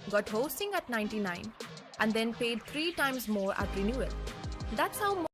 got hosting at 99, and then paid 3 times more at renewal. That's how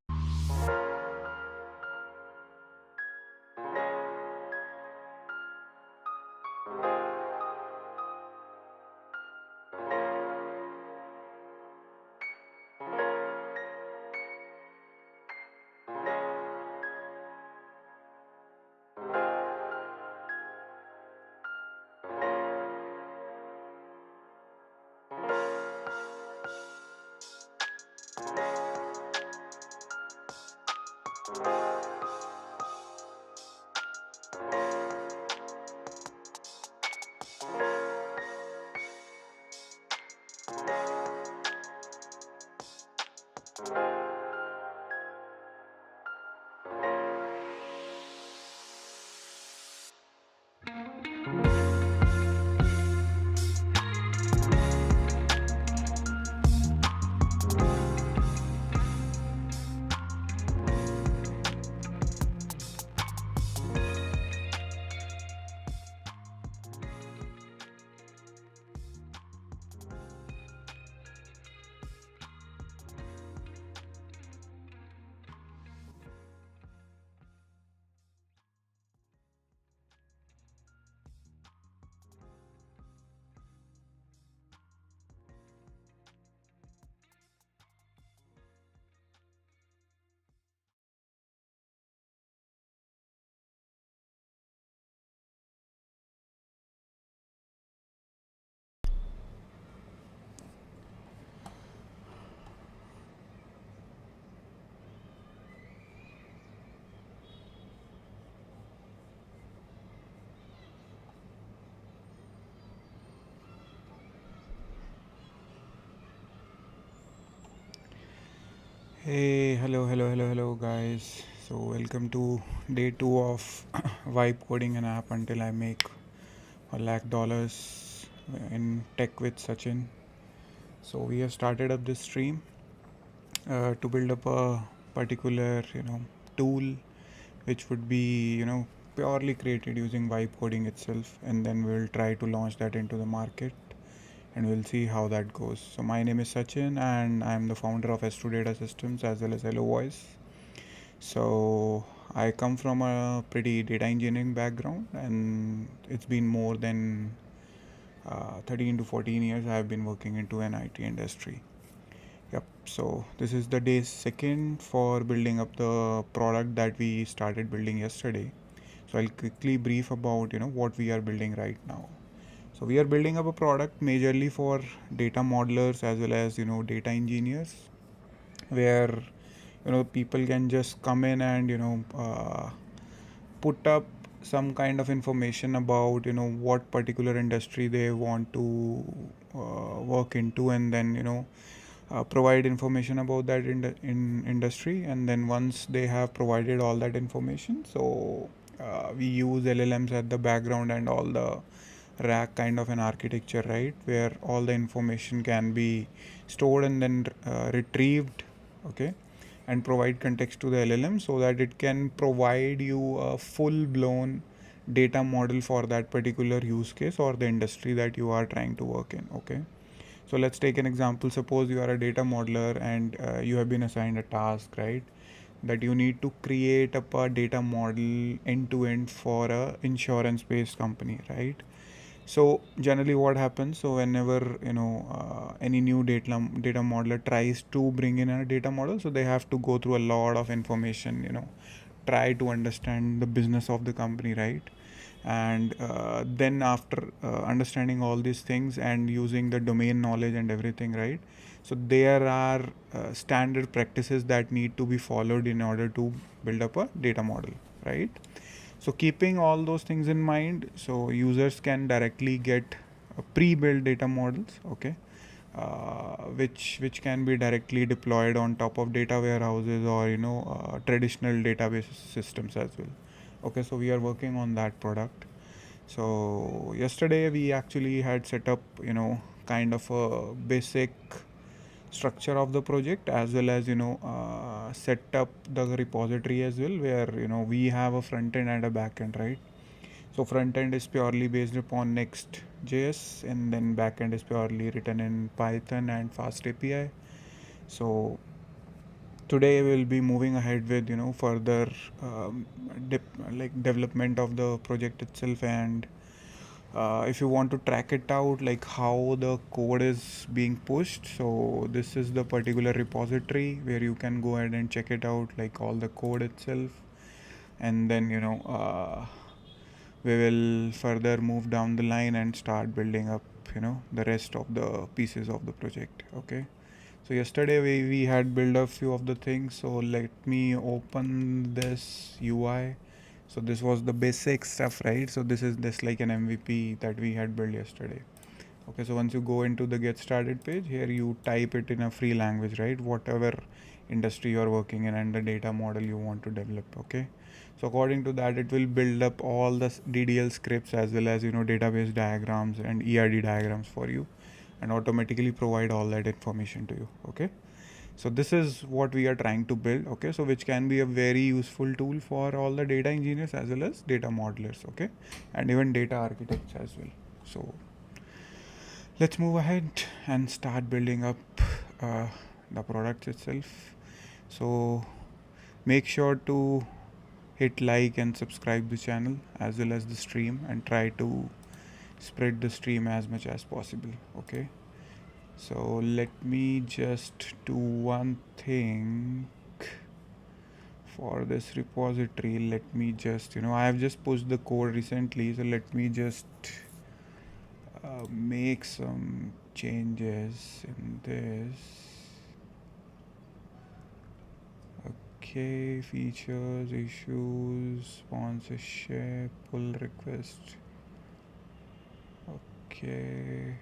Hey, hello, guys. So, welcome to day two of Vibe Coding an app until I make $1 lakh in tech with Sachin. So, we have started up this stream to build up a particular, tool which would be, purely created using Vibe Coding itself, and then we'll try to launch that into the market and we'll see how that goes. So my name is Sachin and I'm the founder of S2 Data Systems as well as Hello Voice. So I come from a pretty data engineering background and it's been more than 13 to 14 years I've been working into an IT industry. Yep. So this is the day second for building up the product that we started building yesterday. So I'll quickly brief about what we are building right now. So we are building up a product majorly for data modelers as well as data engineers, where people can just come in and put up some kind of information about what particular industry they want to work into, and then provide information about that in industry. And then once they have provided all that information, so we use LLMs at the background and all the rack kind of an architecture, right, where all the information can be stored and then retrieved, okay, and provide context to the LLM so that it can provide you a full blown data model for that particular use case or the industry that you are trying to work in. Okay, so let's take an example. Suppose you are a data modeler and you have been assigned a task, right, that you need to create up a data model end to end for a insurance based company, right? So generally what happens, so whenever any new data modeler tries to bring in a data model, so they have to go through a lot of information, try to understand the business of the company, right? And then after understanding all these things and using the domain knowledge and everything, right, so there are standard practices that need to be followed in order to build up a data model, right? So keeping all those things in mind, so users can directly get pre-built data models, okay, which can be directly deployed on top of data warehouses or traditional database systems as well. Okay, so we are working on that product. So yesterday we actually had set up kind of a basic structure of the project, as well as set up the repository as well, where we have a front end and a back end, right? So front end is purely based upon Next.js, and then back end is purely written in Python and Fast API. So today we'll be moving ahead with further um, development of the project itself, and if you want to track it out, like how the code is being pushed, so this is the particular repository where you can go ahead and check it out, like all the code itself. And then we will further move down the line and start building up the rest of the pieces of the project. Okay, so yesterday we had built a few of the things, so let me open this UI. So this was the basic stuff, right? So this is just like an MVP that we had built yesterday. Okay, so once you go into the get started page, here you type it in a free language, right? Whatever industry you're working in and the data model you want to develop. Okay, so according to that, it will build up all the DDL scripts as well as database diagrams and ERD diagrams for you, and automatically provide all that information to you. Okay, so this is what we are trying to build. Okay, so which can be a very useful tool for all the data engineers as well as data modelers. Okay, and even data architects as well. So let's move ahead and start building up uh, the product itself. So make sure to hit like and subscribe the channel as well as the stream, and try to spread the stream as much as possible. Okay, so let me just do one thing for this repository. Let me just I have just pushed the code recently, so let me just make some changes in this. Okay, features, issues, sponsorship, pull request. Okay,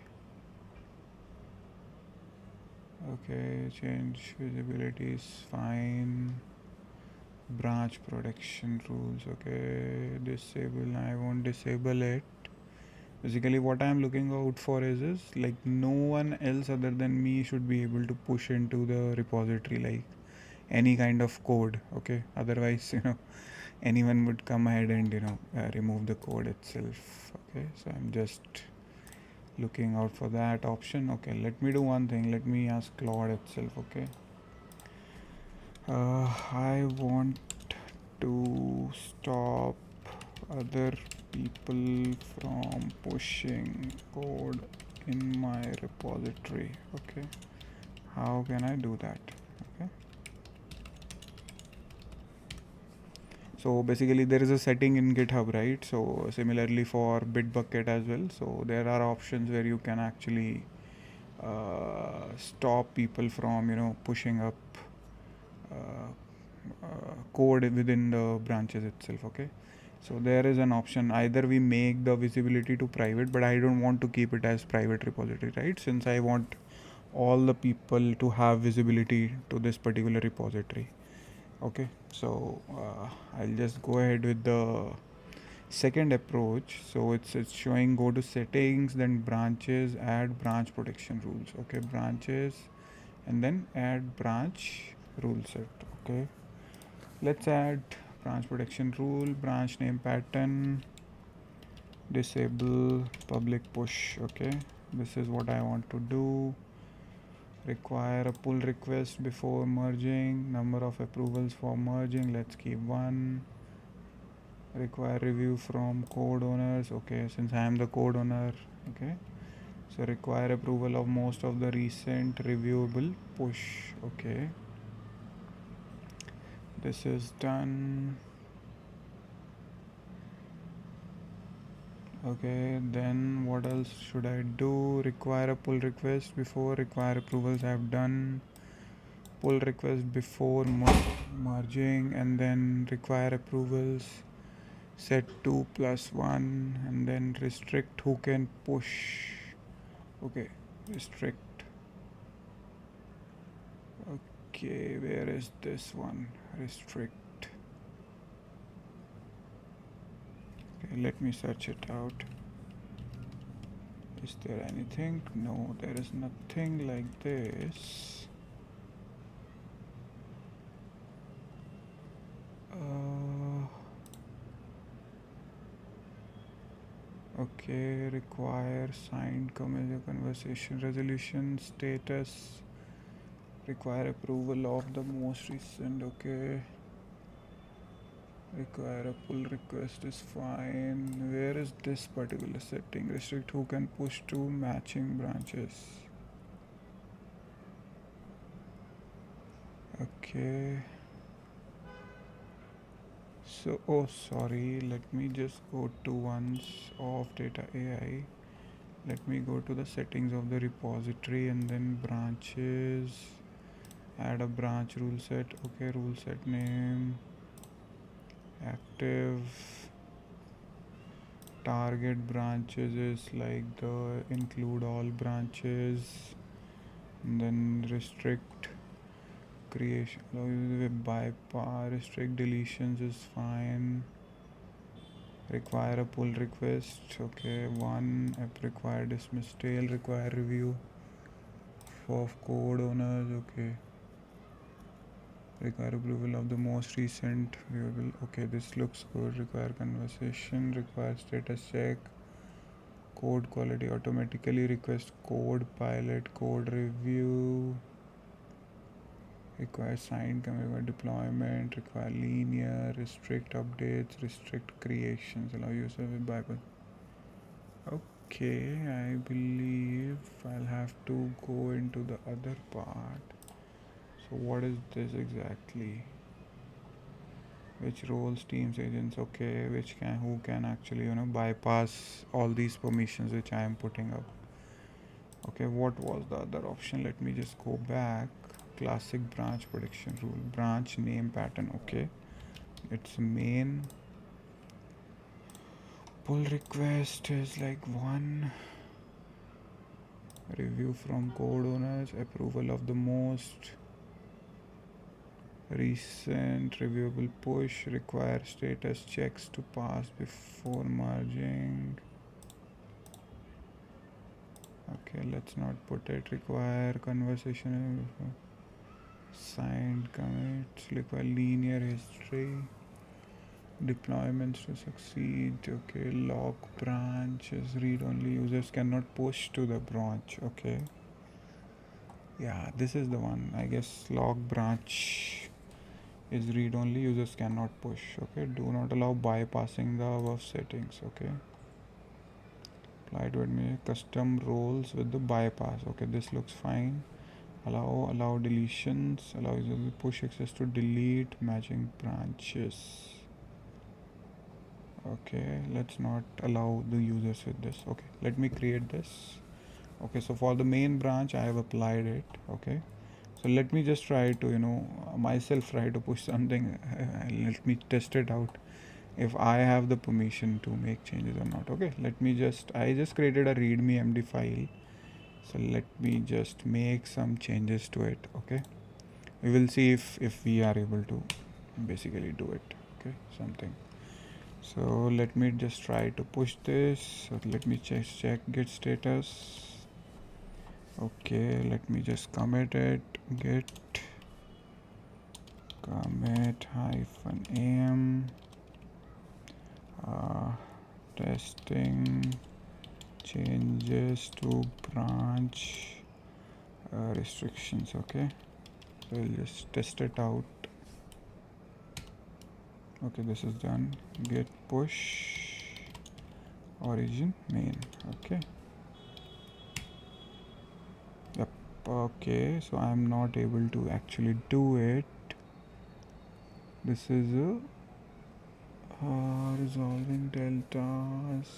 change visibility is fine. Branch protection rules, okay, disable. I won't disable it. Basically what I'm looking out for is like no one else other than me should be able to push into the repository like any kind of code. Okay, otherwise anyone would come ahead and remove the code itself. Okay, so I'm just looking out for that option. Okay, let me do one thing. Let me ask Claude itself. Okay, I want to stop other people from pushing code in my repository. Okay, how can I do that? Okay, so basically there is a setting in GitHub, right? So similarly for Bitbucket as well, so there are options where you can actually stop people from pushing up code within the branches itself. Okay, so there is an option, either we make the visibility to private, but I don't want to keep it as private repository, right? Since I want all the people to have visibility to this particular repository. Okay, so I'll just go ahead with the second approach. So it's showing go to settings, then branches, add branch protection rules. Okay, branches, and then add branch rule set. Okay, let's add branch protection rule, branch name pattern, disable public push. Okay, this is what I want to do. Require a pull request before merging, number of approvals for merging, let's keep 1. Require review from code owners. Okay, since I am the code owner. Okay, so require approval of most of the recent reviewable push. Okay, this is done. Okay, then what else should I do? Require a pull request before, require approvals I have done. Pull request before merging, and then require approvals, set 2 + 1, and then restrict who can push. Okay, restrict. Okay, where is this one? Restrict. Okay, let me search it out. Is there anything? No, there is nothing like this. Okay, require signed conversation resolution status. Require approval of the most recent. Okay. Require a pull request is fine. Where is this particular setting? Restrict who can push to matching branches. Okay. So, oh, sorry. Let me just go to once of data AI. Let me go to the settings of the repository and then branches. Add a branch rule set. Okay, rule set name. Active. Target branches is like the include all branches. And then restrict creation. With bypass. Restrict deletions is fine. Require a pull request. Okay, one app require dismiss tail. Require review of code owners. Okay. Require approval of the most recent viewable. Okay, this looks good. Require conversation. Require status check. Code quality automatically request code pilot code review. Require signed commit deployment. Require linear. Restrict updates. Restrict creations. Allow user with bypass. Okay, I believe I'll have to go into the other part. So what is this exactly? Which roles, teams, agents? Okay, who can actually bypass all these permissions which I am putting up. Okay, what was the other option? Let me just go back. Classic branch prediction rule. Branch name pattern. Okay, it's main. Pull request is like one. Review from code owners. Approval of the most recent reviewable push. Require status checks to pass before merging. Okay, let's not put it. Require conversation. Signed commits. Require linear history. Deployments to succeed. Okay, lock branch is read only. Users cannot push to the branch. Okay, yeah, this is the one. I guess log branch is read only. Users cannot push. Okay, do not allow bypassing the above settings. Okay, apply to admin custom roles with the bypass. Okay, this looks fine. Allow deletions. Allow users to push access to delete matching branches. Okay, let's not allow the users with this. Okay, let me create this. Okay, so for the main branch I have applied it. Okay, so let me just try to myself try to push something. Let me test it out if I have the permission to make changes or not. Okay, I just created a readme md file, so let me just make some changes to it. Okay, we will see if we are able to basically do it. Okay, something. So let me just try to push this. So let me check git status. Okay, let me just commit it. Git commit -am testing changes to branch restrictions. Okay, so we'll just test it out. Okay, this is done. Git push origin main. Okay, yep. Okay, so I'm not able to actually do it. This is resolving deltas.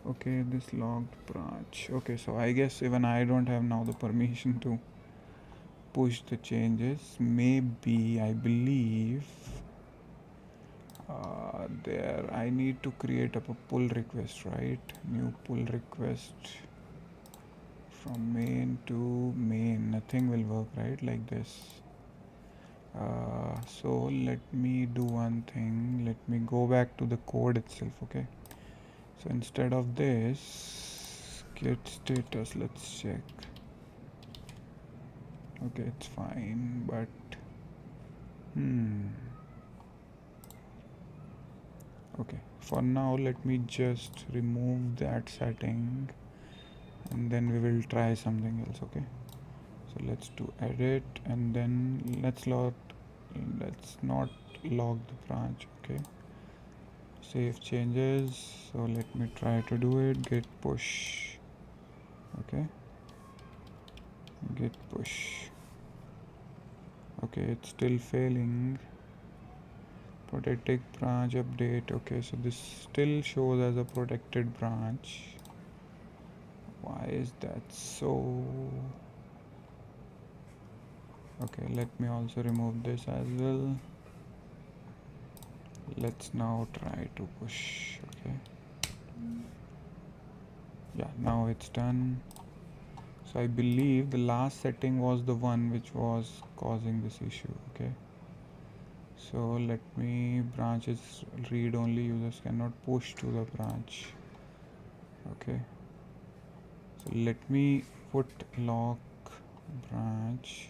Okay, this logged branch. Okay, so I guess even I don't have now the permission to push the changes. Maybe I believe there I need to create up a pull request, right? New pull request from main to main. Nothing will work, right? Like this. So let me do one thing. Let me go back to the code itself. Okay, so instead of this git status, let's check. Okay, it's fine, but Okay, for now let me just remove that setting and then we will try something else. Okay, so let's do edit and then let's not log the branch. Okay, save changes. So let me try to do it. Git push. Okay, git push. Okay, it's still failing. Protected branch update. Okay, so this still shows as a protected branch. Why is that so? Okay, let me also remove this as well. Let's now try to push. Okay, yeah, now it's done. So I believe the last setting was the one which was causing this issue. Okay, so let me branches read only, users cannot push to the branch. Okay, so let me put lock branch.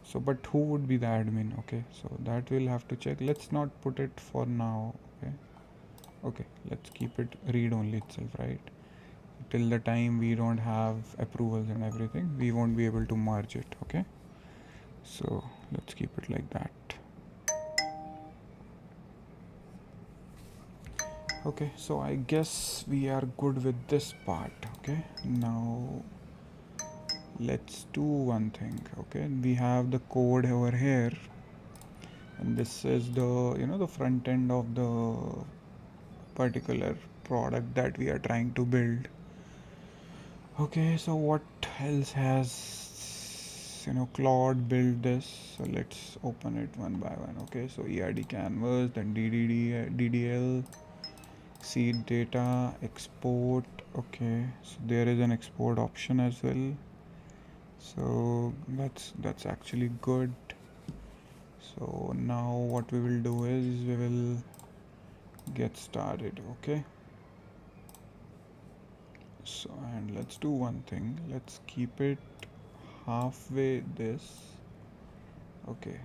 So but who would be the admin? Okay, so that we'll have to check. Let's not put it for now. Okay, let's keep it read only itself, right? Till the time we don't have approvals and everything, we won't be able to merge it. Okay, so let's keep it like that. Okay, so I guess we are good with this part. Okay, now let's do one thing. Okay, we have the code over here and this is the front end of the particular product that we are trying to build. Okay, so what else has Claude built this? So let's open it one by one. Okay, so ERD canvas, then DDL, seed data, export. Okay, so there is an export option as well, so that's actually good. So now what we will do is we will get started. Okay, so and let's do one thing, let's keep it halfway this. Okay,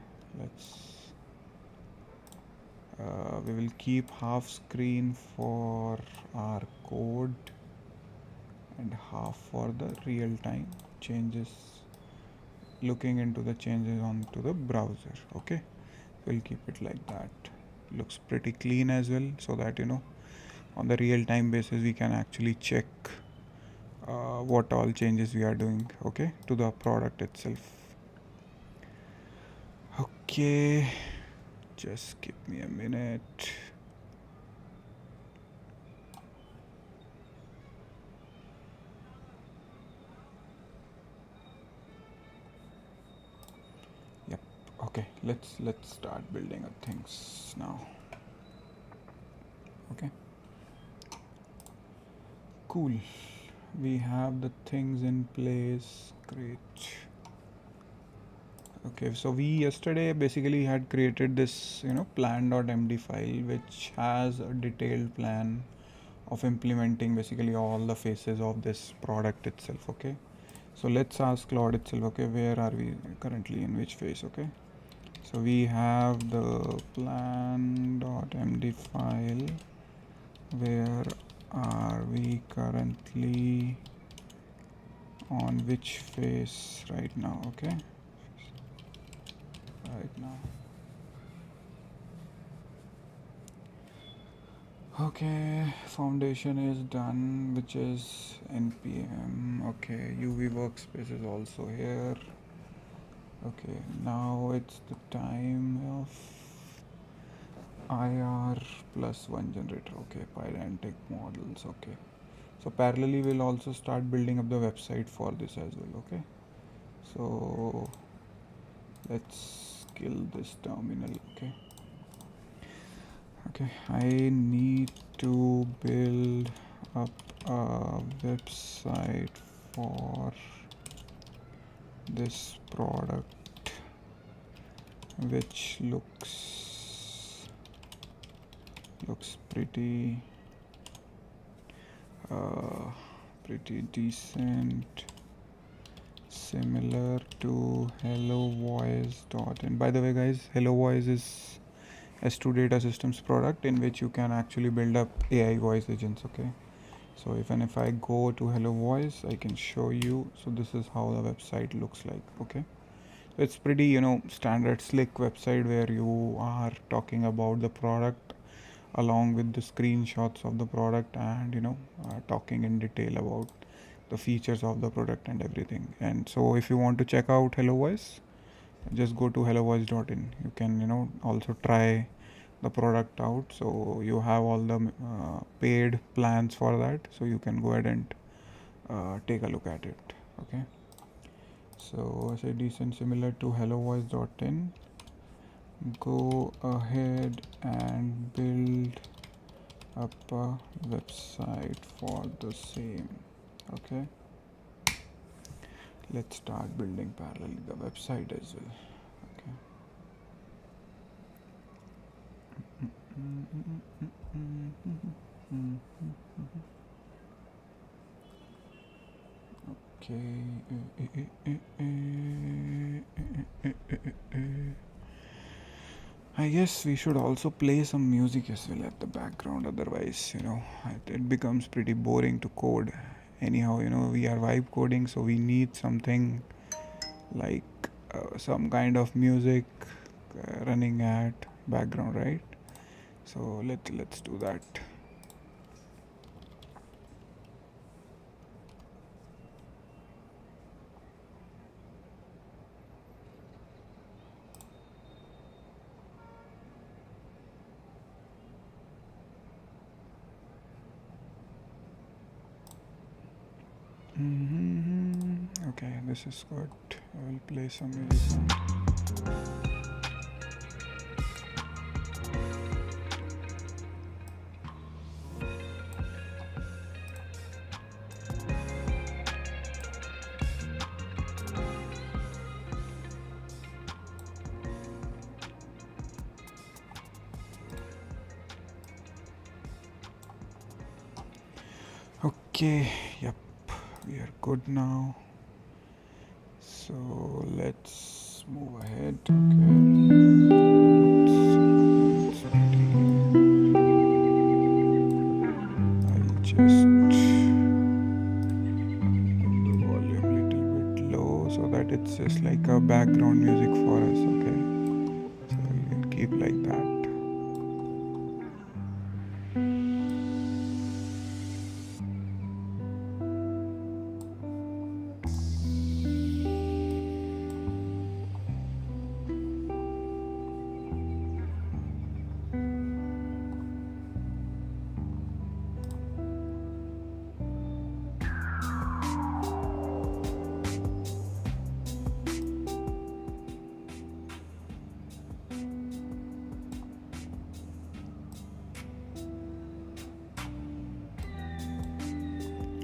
we will keep half screen for our code and half for the real time changes, looking into the changes onto the browser. Okay, we'll keep it like that. Looks pretty clean as well, so that on the real time basis we can actually check what all changes we are doing, okay, to the product itself. Okay, just give me a minute. Yep. Okay, let's start building up things now. Okay, cool, we have the things in place. Great. Okay, so we yesterday basically had created this plan.md file which has a detailed plan of implementing basically all the phases of this product itself. Okay, so let's ask Claude itself. Okay, where are we currently, in which phase? Okay, so we have the plan.md file. Where are we currently, on which phase right now? Okay, right now. Okay, foundation is done, which is npm. Okay, uv workspace is also here. Okay, now it's the time of IR plus one generator. Okay, pydantic models. Okay, so parallelly we'll also start building up the website for this as well. Okay, so let's kill this terminal. Okay, I need to build up a website for this product which looks pretty decent, similar to hello voice. And by the way guys, hello voice is S2 Data Systems product in which you can actually build up AI voice agents. Okay, so even if I go to Hello Voice, I can show you. So this is how the website looks like. Okay, it's pretty standard slick website where you are talking about the product along with the screenshots of the product, and talking in detail about the features of the product and everything. And so if you want to check out Hello Voice, just go to hellovoice.in. You can also try the product out. So you have all the paid plans for that, so you can go ahead and take a look at it. Okay, so I say decent similar to hellovoice.in. Go ahead and build up a website for the same. Okay, let's start building parallelly the website as well. Okay. I guess we should also play some music as well at the background, otherwise it becomes pretty boring to code. Anyhow, we are vibe coding, so we need something like some kind of music running at background, right? So let's do that. Okay, this is good. I will play some music now. Okay, yep, we are good now. So let's move ahead. Okay. I'll just put the volume a little bit low so that it's just like a background music for us. Okay, so we can keep like that.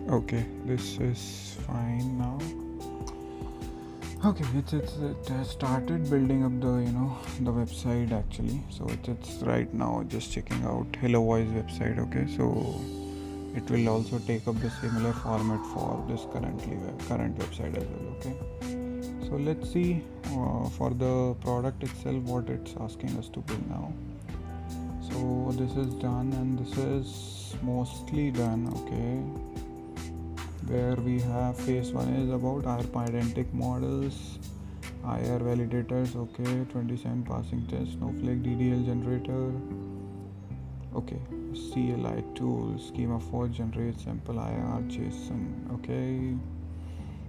Okay, this is fine now. Okay, it has started building up the website actually. So it's right now just checking out Hello Voice website. Okay, so it will also take up the similar format for this current website as well. Okay, so let's see for the product itself what it's asking us to build now. So this is done and this is mostly done. Okay, where we have phase 1 is about ARP identic models, IR validators, okay, 27 passing tests, Snowflake DDL generator, okay, CLI tool, schema 4 generates sample IR JSON, okay,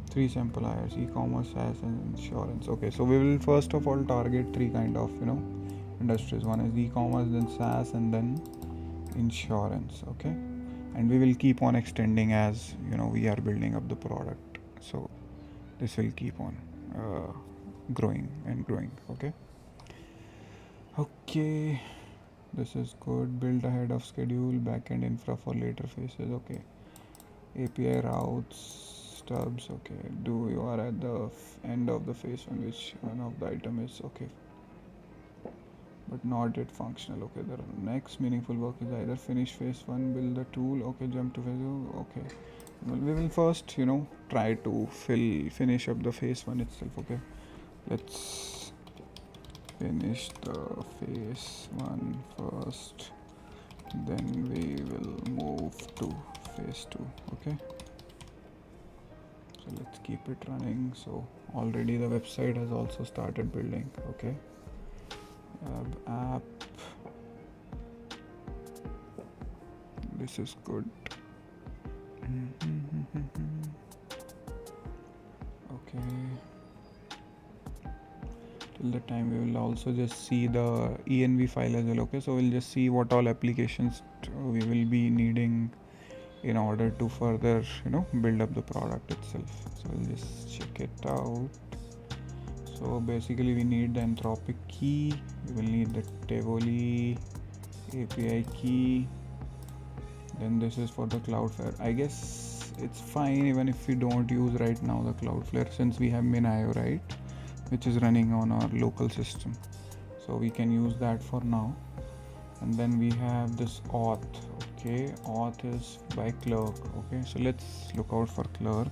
3 sample IRs, e-commerce, SaaS and insurance. Okay, so we will first of all target 3 kind of industries. One is e-commerce, then SaaS, and then insurance. Okay, and we will keep on extending as we are building up the product, so this will keep on growing and growing. Okay, this is good. Build ahead of schedule, backend infra for later phases. Okay, API routes, stubs. Okay, you are at the end of the phase 1, which one of the item is okay but not yet functional. Okay, the next meaningful work is either finish phase 1, build the tool, okay, jump to phase 2. Okay, well, we will first try to finish up the phase 1 itself. Okay, let's finish the phase 1 first, then we will move to phase 2. Okay, so let's keep it running. So already the website has also started building. Okay, app, this is good. Okay, till the time we will also just see the env file as well. Okay, so we'll just see what all applications we will be needing in order to further build up the product itself. So we'll just check it out. So basically we need the Anthropic key, we will need the Tivoli API key, then this is for the Cloudflare. I guess it's fine even if we don't use right now the Cloudflare, since we have MinIO, right, which is running on our local system, so we can use that for now. And then we have this auth. Okay, auth is by clerk. Okay, so let's look out for clerk.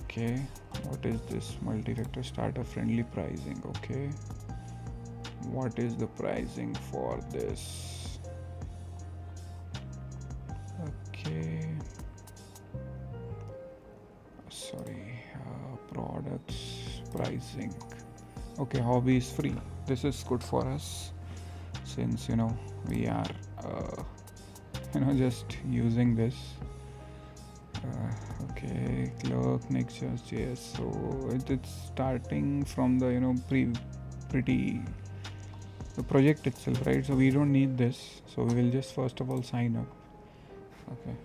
Okay, what is this? Multi-factor starter friendly pricing. Okay, what is the pricing for this? Okay, sorry, products pricing. Okay, hobby is free. This is good for us, since we are just using this. Okay, clerk Next.js. So it's starting from the pretty the project itself, right? So we don't need this, so we will just first of all sign up. Okay,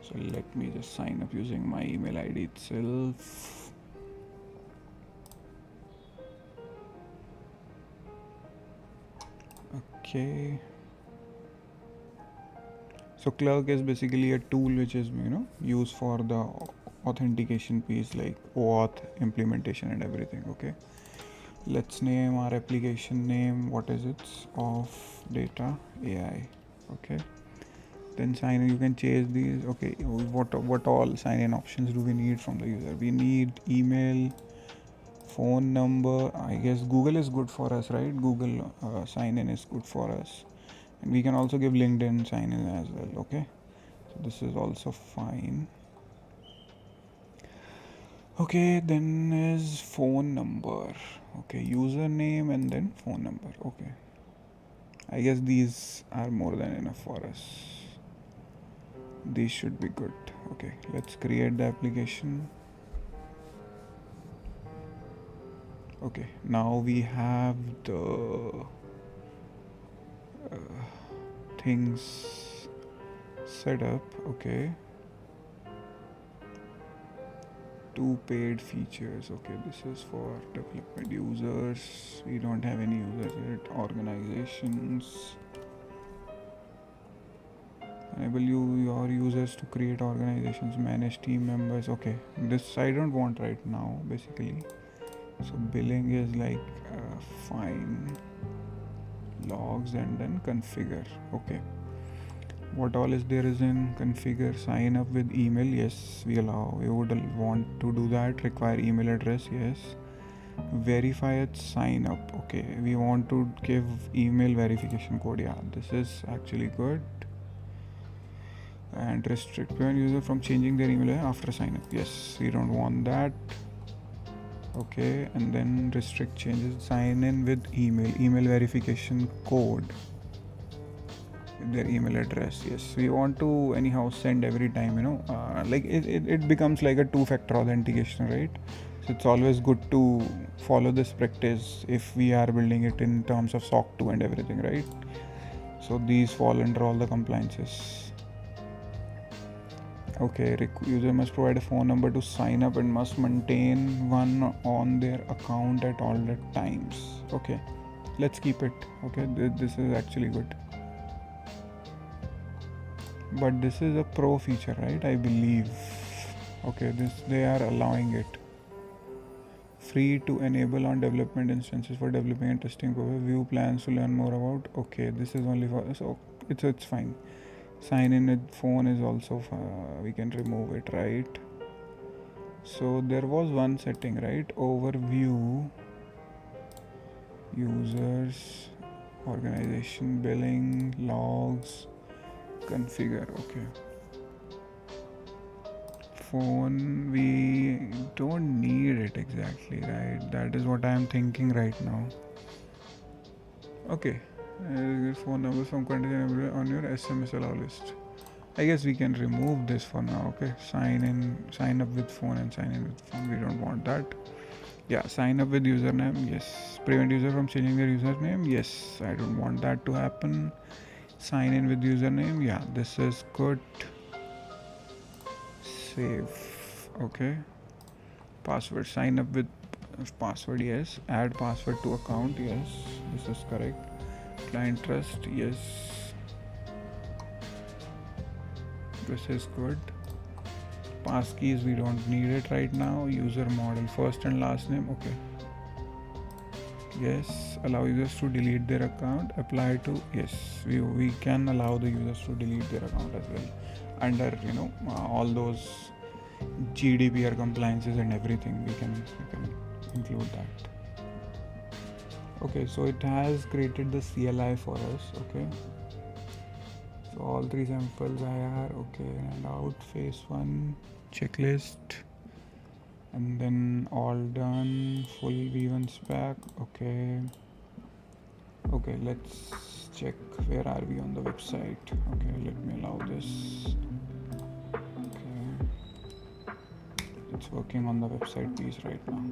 so let me just sign up using my email ID itself. Okay, so clerk is basically a tool which is used for the authentication piece, like OAuth implementation and everything. Okay, let's name our application name. What is it? Of data AI. Okay, then sign in. You can change these. Okay, what all sign in options do we need from the user? We need email, phone number. I guess Google is good for us, right? Google sign in is good for us, and we can also give LinkedIn sign in as well. Okay, so this is also fine. Okay, then is phone number. Okay, username and then phone number. Okay, I guess these are more than enough for us. These should be good. Okay, let's create the application. Okay, now we have the things set up. Okay, 2 paid features. Okay, this is for development users. We don't have any users yet. Organizations. Enable your users to create organizations, manage team members. Okay, this I don't want right now basically. So billing is like fine. Logs and then configure. Okay, what all is there is in configure? Sign up with email. Yes, we would want to do that. Require email address. Yes. Verify it, sign up. Okay, we want to give email verification code. Yeah, this is actually good. And restrict prevent user from changing their email after sign up. Yes, we don't want that. Okay, and then restrict changes. Sign in with email verification code, their email address. Yes, we want to anyhow send every time, like it becomes like a 2-factor authentication, right? So it's always good to follow this practice if we are building it in terms of SOC 2 and everything, right? So these fall under all the compliances. Okay, user must provide a phone number to sign up and must maintain one on their account at all the times. Okay, let's keep it. Okay, this is actually good. But this is a pro feature, right? I believe. Okay, they are allowing it. Free to enable on development instances for developing and testing purposes. View plans to learn more about. Okay, this is only for, so it's fine. Sign in with phone is also we can remove it, right? So there was one setting, right? Overview. users, organization, billing, logs, configure. Okay, phone, we don't need it exactly, right? That is what I am thinking right now. Okay, phone numbers from content on your SMS allow list. I guess we can remove this for now. Okay, sign up with phone and sign in with phone. We don't want that. Yeah, sign up with username. Yes. Prevent user from changing their username. Yes, I don't want that to happen. Sign in with username. Yeah, this is good. Save. Okay. Password. Sign up with password. Yes. Add password to account. Yes, this is correct. Client trust. Yes. This is good. Passkeys, we don't need it right now. User model, first and last name. Okay. Yes. Allow users to delete their account. Apply to. Yes, we can allow the users to delete their account as well under all those GDPR compliances and everything. We can include that. Okay, so it has created the CLI for us. Okay, so all three samples IR. Okay, and out phase 1 checklist, and then all done, full V1 spec. Okay, let's check where are we on the website. Okay, let me allow this. Okay, it's working on the website piece right now.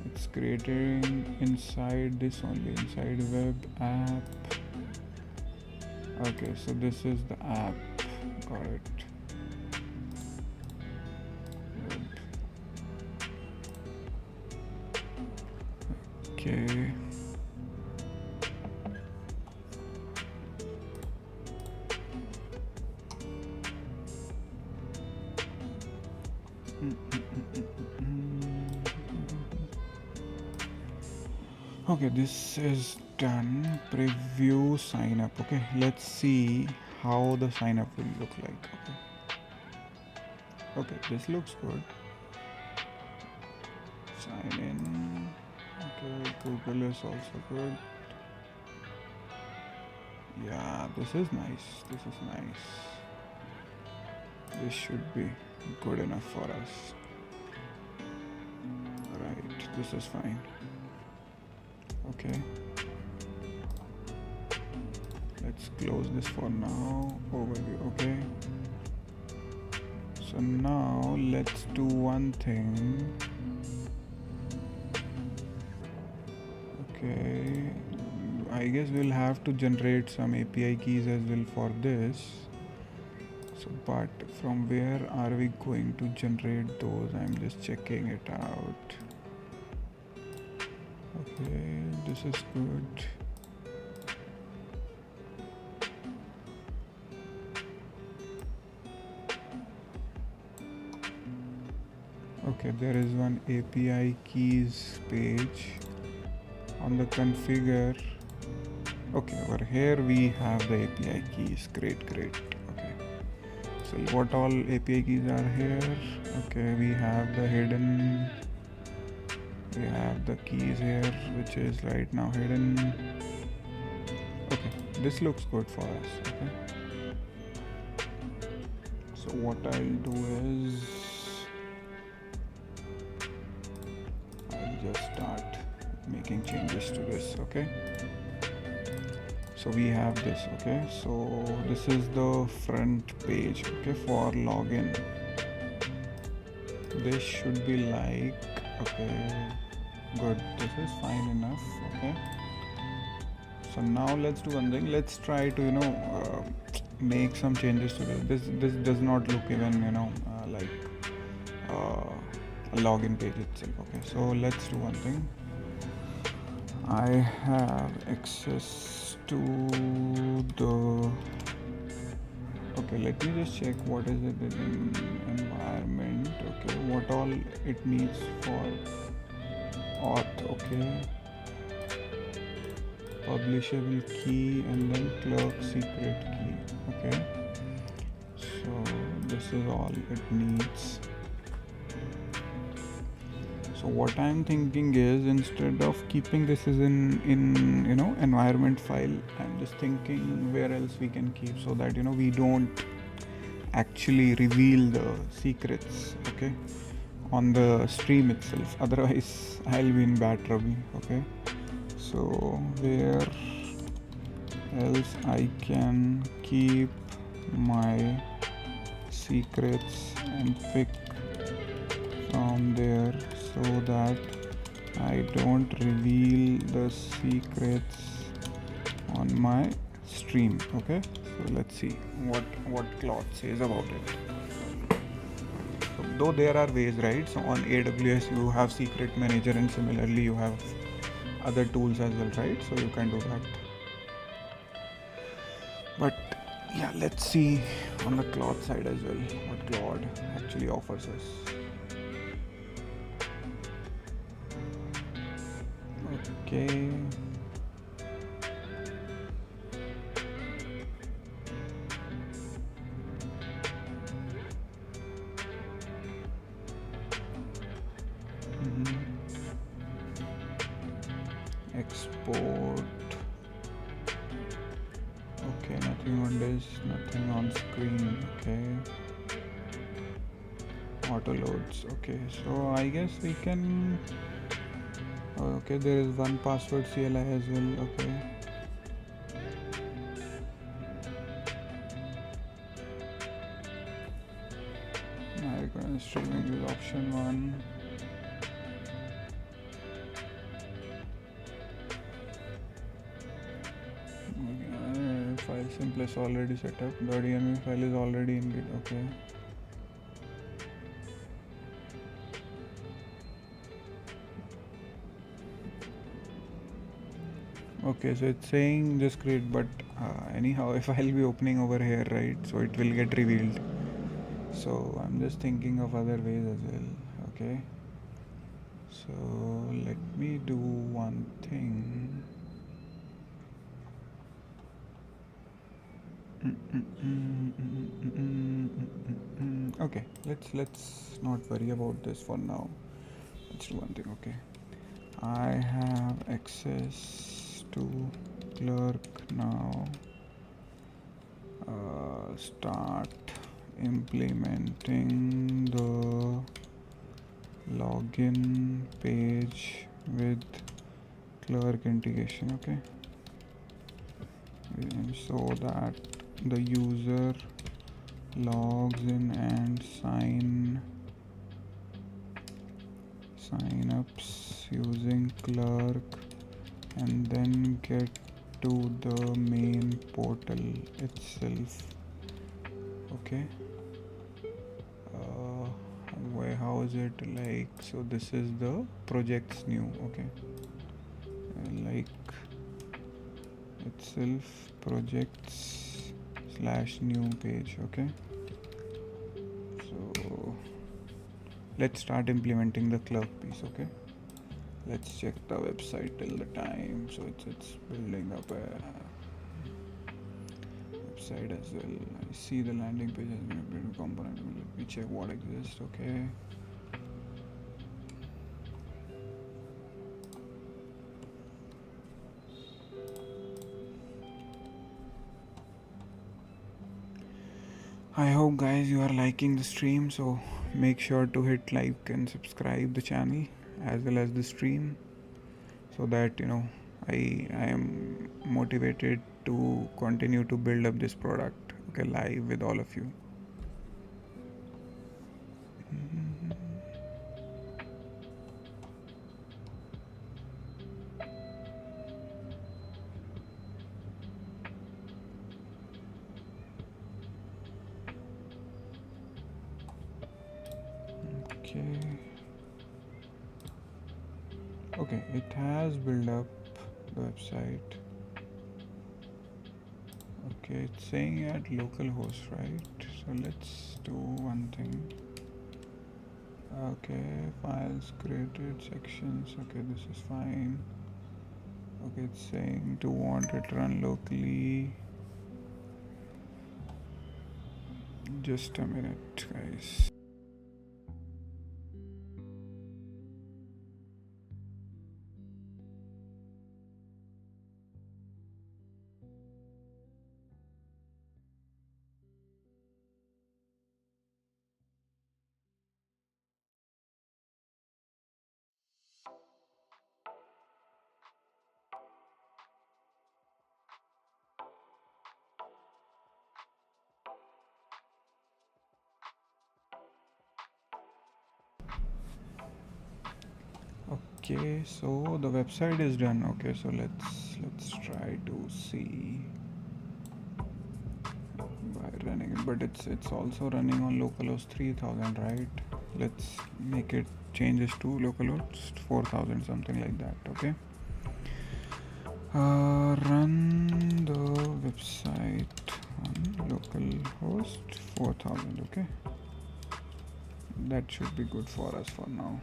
It's creating inside this only, inside web app. Okay, so this is the app. Got it. Web. Okay. Okay, this is done. Preview sign up. Okay, let's see how the sign up will look like. Okay, this looks good. Sign in. Okay, Google is also good. Yeah, this is nice. This should be good enough for us. Right, this is fine. Okay, let's close this for now. Overview. Okay, so now let's do one thing. Okay, I guess we'll have to generate some API keys as well for this. So, but from where are we going to generate those? I'm just checking it out. Okay, this is good. Okay, there is one API keys page on the configure. Okay, over here we have the API keys. Great. Okay, so what all API keys are here? Okay, we have the hidden. We have the keys here, which is right now hidden. Okay, this looks good for us. Okay, so what I'll do is I'll just start making changes to this. Okay, so we have this. Okay, so this is the front page. Okay, for login, this should be like, okay, good, this is fine enough. Okay, so now let's do one thing. Let's try to make some changes to this. This does not look even like a login page itself. Okay, so let's do one thing. I have access to the. Okay, let me just check what is it in environment. Okay, what all it needs for auth. Okay, publishable key and then clerk secret key. Okay, so this is all it needs. So what I'm thinking is, instead of keeping this as in environment file, I'm just thinking where else we can keep, so that we don't actually reveal the secrets, okay, on the stream itself. Otherwise I'll be in bad trouble. Okay, so where else I can keep my secrets and pick from there, so that I don't reveal the secrets on my stream. Okay, so let's see what Claude says about it. So, though there are ways, right? So on AWS you have secret manager, and similarly you have other tools as well, right? So you can do that. But yeah, let's see on the Claude side as well what Claude actually offers us. Okay. Export. Okay, nothing on this, nothing on screen. Okay. Auto loads. Okay, so I guess we can. Okay, there is one password CLI as well. Okay. Icon streaming is option 1. File simplest already set up. The DME file is already in Git. Okay. Okay, so it's saying just create, but anyhow, if I'll be opening over here, right, so it will get revealed. So I'm just thinking of other ways as well. Okay, so let me do one thing. Okay, let's not worry about this for now. Let's do one thing. Okay, I have access to clerk now. Start implementing the login page with clerk integration. Okay, and so that the user logs in and sign ups using clerk, and then get to the main portal itself. Okay, how is it like? So this is the project's new. Okay, like itself projects / new page. Okay, so let's start implementing the clerk piece. Okay, let's check the website till the time. So it's building up a website as well. I see the landing page has been updated component. Let me check what exists. Okay, I hope guys you are liking the stream, so make sure to hit like and subscribe the channel as well as the stream, so that I am motivated to continue to build up this product, okay, live with all of you. Okay, it has built up the website. Okay, it's saying at localhost, right? So let's do one thing. Okay, files created, sections. Okay, this is fine. Okay, it's saying to want it run locally. Just a minute, guys. Okay, so the website is done. Okay, so let's try to see by running it, but it's also running on localhost 3000, right? Let's make it changes to localhost 4000, something like that. Okay, run the website on localhost 4000. Okay, that should be good for us for now.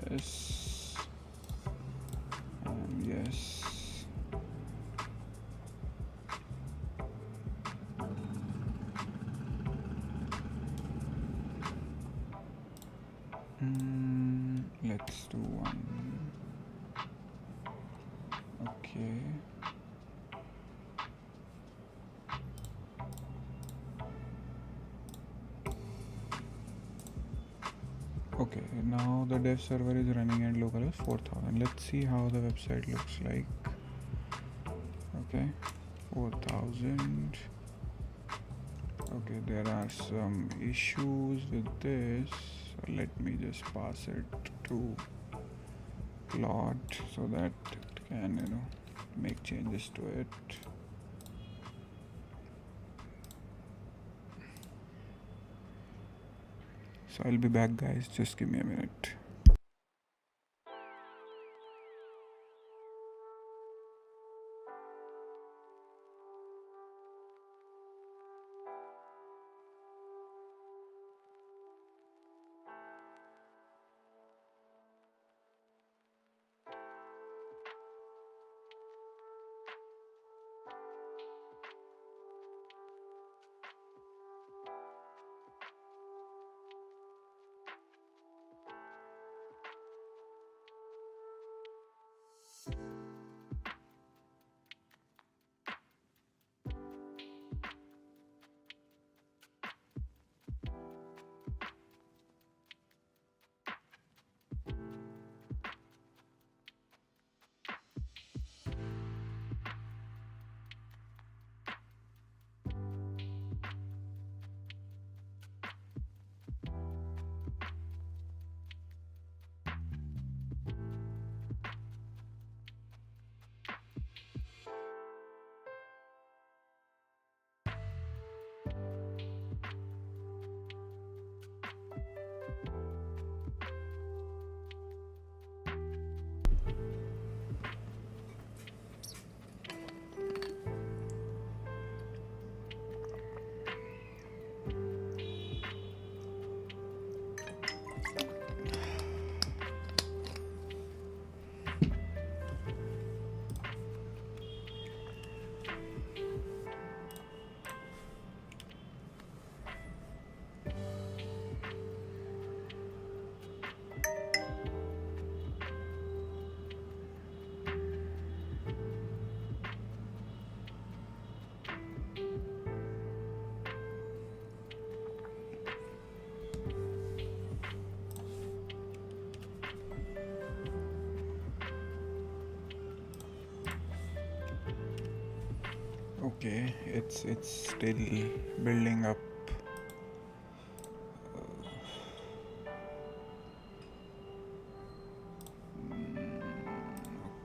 Yes, and yes. Let's do one. Okay. Okay, now the dev server is running at localhost 4000. Let's see how the website looks like. Okay, 4000. Okay, there are some issues with this. Let me just pass it to plot so that it can, make changes to it. So I'll be back, guys. Just give me a minute. Okay, it's still building up.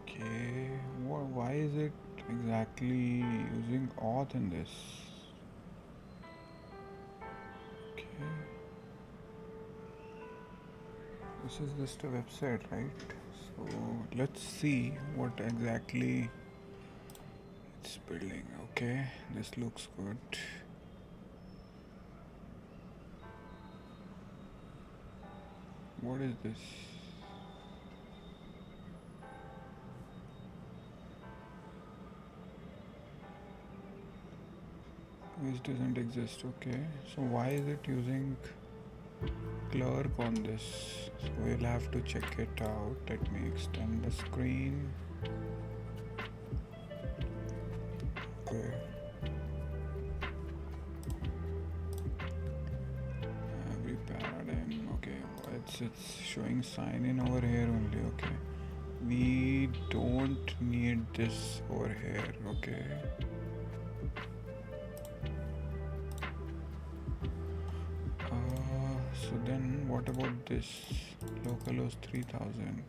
Okay, why is it exactly using auth in this? Okay, this is just a website, right? So let's see what exactly it's building. Okay, this looks good. What is this? This doesn't exist. Okay, so why is it using clerk on this? So we'll have to check it out. Let me extend the screen. Okay, every paradigm. Okay, it's showing sign in over here only. Okay, we don't need this over here. Okay, then what about this? Localhost 3000.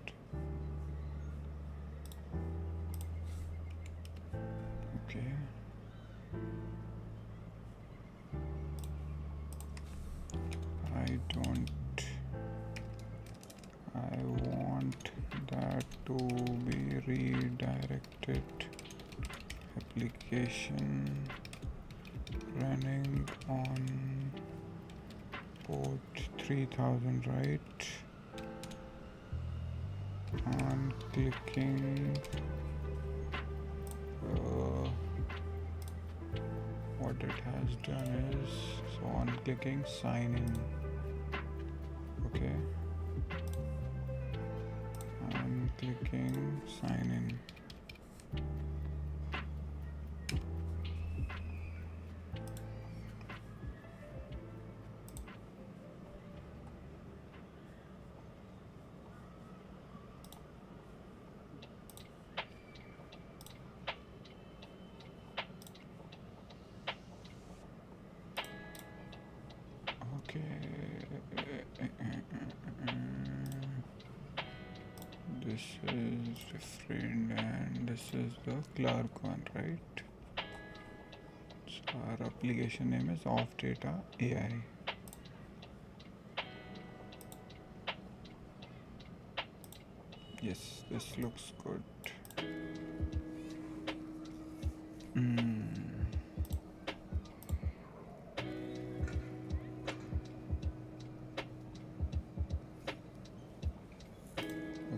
Okay. I want that to be redirected. Application running on port 3000, right? On clicking what it has done is, so on clicking sign in. Okay, I'm clicking sign in. This is different and this is the Clark one, right? So our application name is Off Data AI. Yes, this looks good.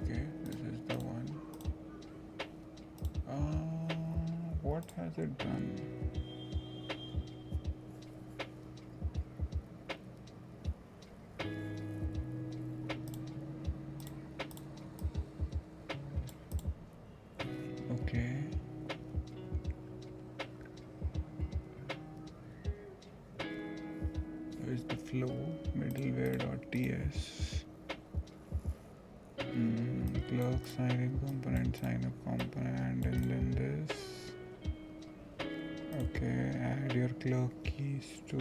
Okay, this is the one. What has it done? Okay. Where's the flow? Middleware.ts. Clerk sign in component, sign up component, and then this. Okay, add your clerk keys to.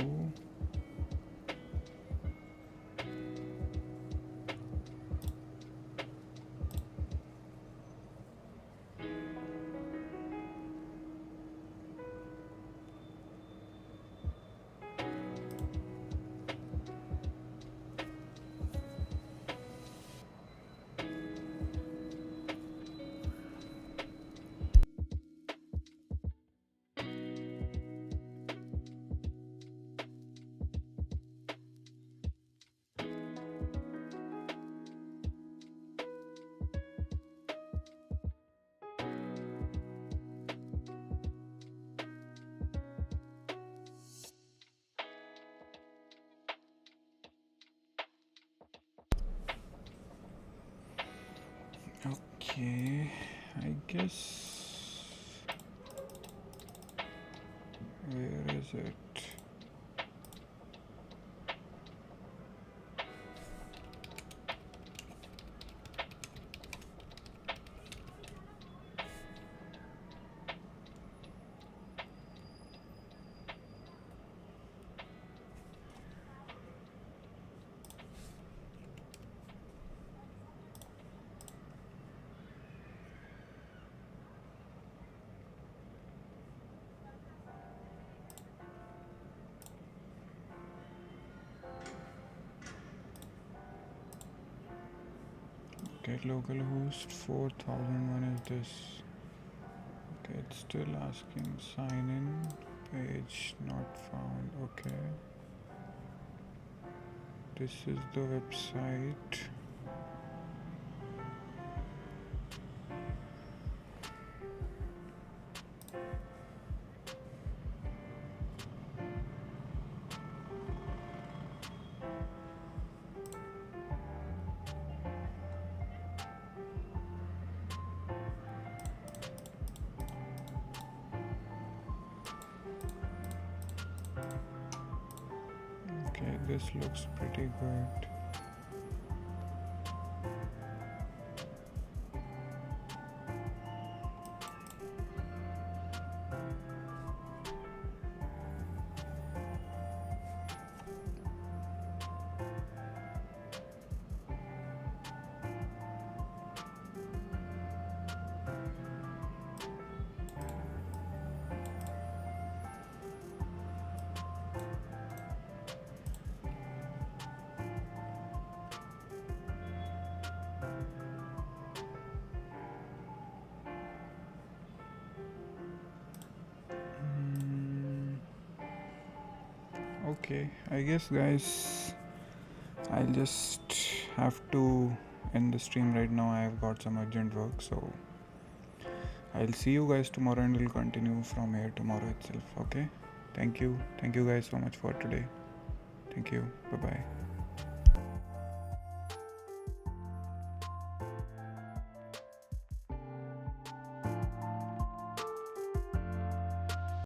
Okay, I guess. Where is it? Get localhost 4001 is this. Okay, it's still asking sign in, page not found. Okay, this is the website. Okay, this looks pretty good. Okay, I guess, guys, I'll just have to end the stream right now. I've got some urgent work, so I'll see you guys tomorrow and we'll continue from here tomorrow itself. Okay, thank you guys so much for today. Thank you, bye bye.